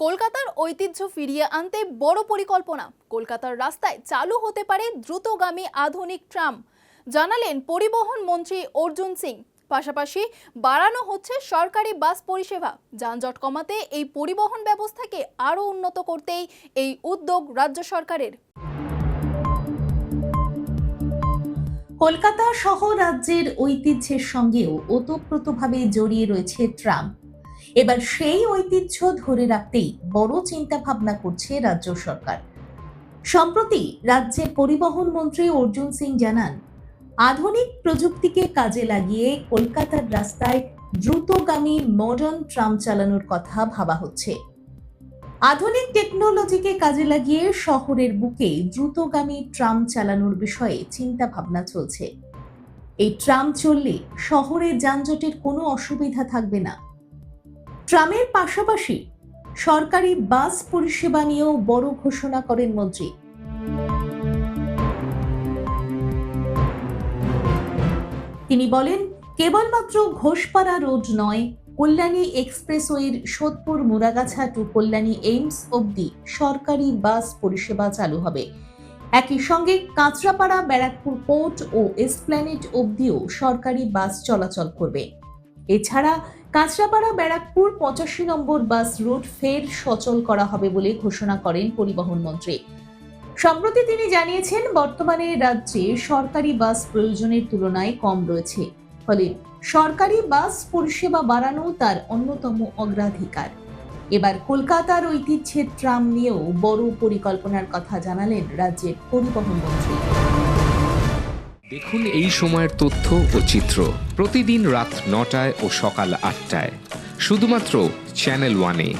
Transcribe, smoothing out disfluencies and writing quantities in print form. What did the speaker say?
কলকাতার ঐতিহ্য ফিরিয়ে আনতে বড় পরিকল্পনা। কলকাতার রাস্তায় চালু হতে পারে দ্রুতগামী আধুনিক ট্রাম, জানালেন পরিবহন মন্ত্রী অর্জুন সিং। পাশাপাশি বাড়ানো হচ্ছে সরকারি বাস পরিষেবা। যানজট কমাতে এই পরিবহন ব্যবস্থাকে আরও উন্নত করতেই এই উদ্যোগ রাজ্য সরকারের। কলকাতা সহ রাজ্যের ঐতিহ্যের সঙ্গেও ওতপ্রোতভাবে জড়িয়ে রয়েছে ট্রাম। এবার সেই ঐতিহ্য ধরে রাখতেই বড় চিন্তা ভাবনা করছে রাজ্য সরকার। সম্প্রতি রাজ্যের পরিবহন মন্ত্রী অর্জুন সিং জানান, আধুনিক প্রযুক্তিকে কাজে লাগিয়ে কলকাতার রাস্তায় দ্রুতগামী মডার্ন ট্রাম চালানোর কথা ভাবা হচ্ছে। আধুনিক টেকনোলজিকে কাজে লাগিয়ে শহরের বুকে দ্রুতগামী ট্রাম চালানোর বিষয়ে চিন্তা ভাবনা চলছে। এই ট্রাম চললে শহরে যানজটের কোনো অসুবিধা থাকবে না। ট্রামের পাশাপাশি সরকারি বাস পরিষেবা নিয়েও বড় ঘোষণা করেন মন্ত্রী। তিনি বলেন, কেবলমাত্র ঘোষপাড়া রোড নয়, কল্যাণী এক্সপ্রেসওয়ের সোদপুর মুরাগাছা টু কল্যাণী এইমস অবধি সরকারি বাস পরিষেবা চালু হবে। একই সঙ্গে কাঁচরাপাড়া ব্যারাকপুর পোর্ট ও এসপ্ল্যানেড অবধিও সরকারি বাস চলাচল করবে। এছাড়া কাঁচরাপাড়া ব্যারাকপুর 85 নম্বর বাস রুট ফের সচল করা হবে বলে ঘোষণা করেন পরিবহন মন্ত্রী। সম্প্রতি তিনি জানিয়েছেন, বর্তমানে রাজ্যে সরকারি বাস প্রয়োজনের তুলনায় কম রয়েছে, ফলে সরকারি বাস পরিষেবা বাড়ানো তার অন্যতম অগ্রাধিকার। এবার কলকাতার ঐতিহ্যের ট্রাম নিয়েও বড় পরিকল্পনার কথা জানালেন রাজ্যের পরিবহন মন্ত্রী। দেখুন এই সময়ের তথ্য ও চিত্র প্রতিদিন রাত 9টায় ও সকাল 8টায় শুধুমাত্র চ্যানেল 1-এ।